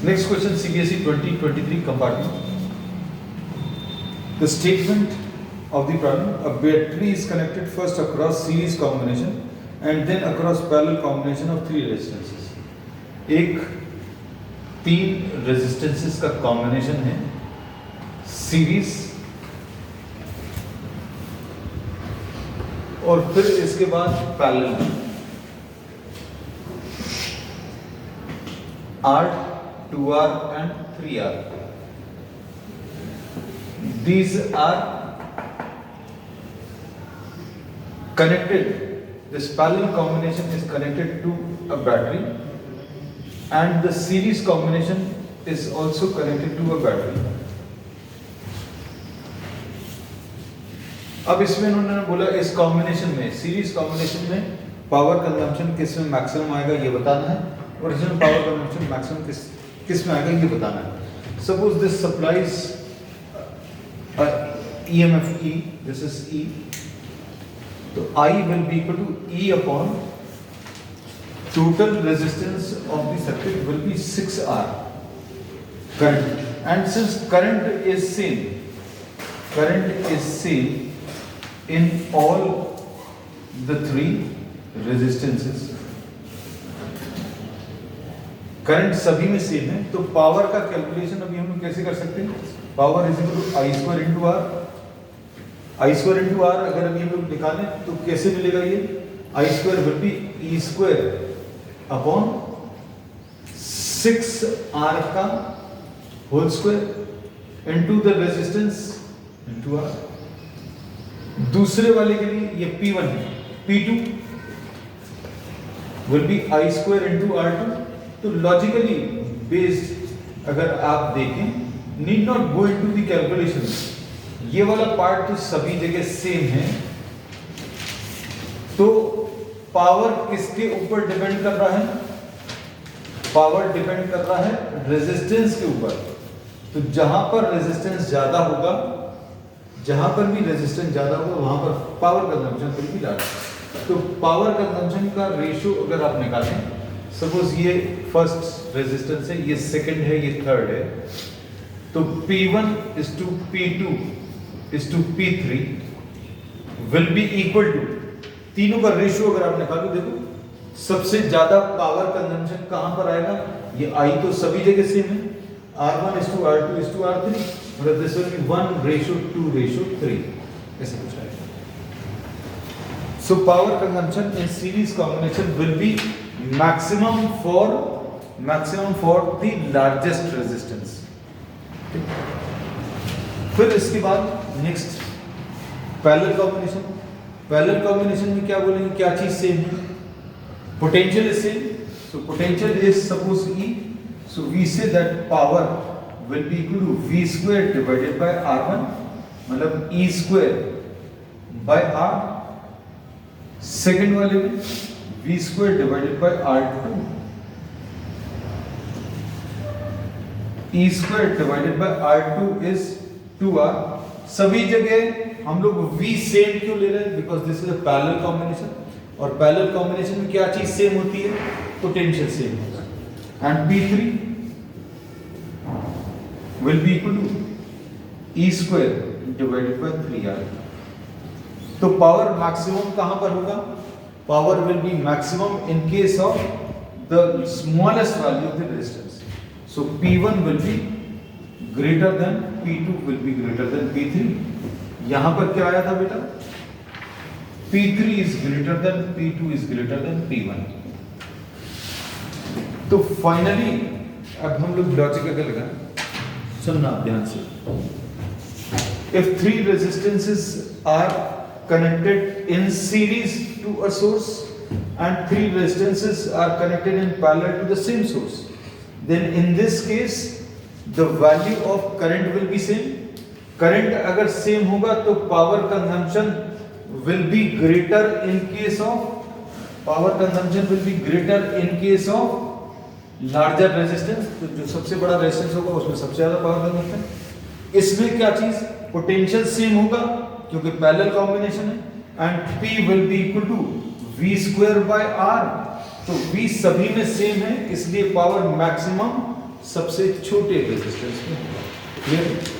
Next question, CBSE 2023 compartment. The statement of the problem: a battery is connected first across series combination and then across parallel combination of three resistances. एक तीन resistances का combination है series, और फिर इसके बाद parallel R, 2R and 3R. These are connected. This parallel combination is connected to a battery and the series combination is also connected to a battery. अब इसमें उन्होंने बोला इस कॉम्बिनेशन में, सीरीज कॉम्बिनेशन में पावर कंजम्पशन किस में maximum आएगा ये बताना है, ओरिजिनल पावर कंजम्पशन मैक्सिमम किस में आएगा ये बताना है. Suppose this supplies EMF E, this is E, तो I will be equal to E upon total resistance of the circuit will be 6R current, and since current is same in all the three resistances, current सभी में same है, तो power का calculation अभी हम लोग कैसे कर सकते हैं? Power is equal to I square into R. I square into R अगर अभी हम लोग निकालें तो कैसे मिलेगा ये? I square will be E square upon 6R का whole square into the resistance into R. दूसरे वाले के लिए ये P1 है, P2 will be I square into R2. तो लॉजिकली बेस्ड अगर आप देखें, need not go into the calculation, ये वाला पार्ट तो सभी जगह सेम है, तो पावर किसके ऊपर डिपेंड कर रहा है? पावर डिपेंड कर रहा है रेजिस्टेंस के ऊपर. तो जहां पर रेजिस्टेंस ज्यादा होगा, जहां पर भी रेजिस्टेंस ज्यादा होगा वहां पर power consumption will be large. तो पावर कंजम्पशन का रेशियो अगर आप निकालें, सपोज ये फर्स्ट रेजिस्टेंस है, ये सेकंड है, ये थर्ड है, तो P1 is to P2 is to P3 will be equal to, तीनों का रेशियो अगर आप निकालो, देखो सबसे ज्यादा पावर कंजम्पशन कहां पर आएगा? ये I तो सभी जगह सेम है, R1 is to R2 is to R3, मतलब दिस विल बी 1:2:3 ऐसे कुछ आएगा. So power consumption in series combination will be maximum for the largest resistance. फिर इसके बाद next parallel combination. Parallel combination में क्या बोलेंगे, क्या चीज सेम है? Potential is same. So potential is suppose E, so we say that power will be equal to V square divided by R1, मतलब E square by R. Second वाले में V square divided by R2, E square divided by R2 is 2R. सभी जगह हम लोग V same क्यों ले रहे हैं? Because this is a parallel combination, और पैरेलल कॉम्बिनेशन में क्या चीज सेम होती है? पोटेंशियल सेम होगा. And P3 will be equal to E square divided by 3R. तो पावर मैक्सिमम कहां पर होगा? Power will be maximum in case of the smallest value of the resistance. So P1 will be greater than P2 will be greater than P3. यहां पर क्या आया था बेटा? P3 is greater than P2 is greater than P1. तो finally अब हम लोग लॉजिक अगर लगा, सुनना ध्यान से. If three resistances are connected in series to a source and three resistances are connected in parallel to the same source, then in this case the value of current will be same. Current अगर same होगा तो power consumption will be greater in case of larger resistance. तो जो सबसे बड़ा resistance होगा उसमें सबसे ज्यादा पावर कंजम्पशन. इसमें क्या चीज? पोटेंशियल सेम होगा क्योंकि पैरेलल कॉम्बिनेशन है, and P will be equal to V square by R. तो V सभी में सेम है, इसलिए पावर मैक्सिमम सबसे छोटे रेजिस्टेंस में होगा। क्लियर?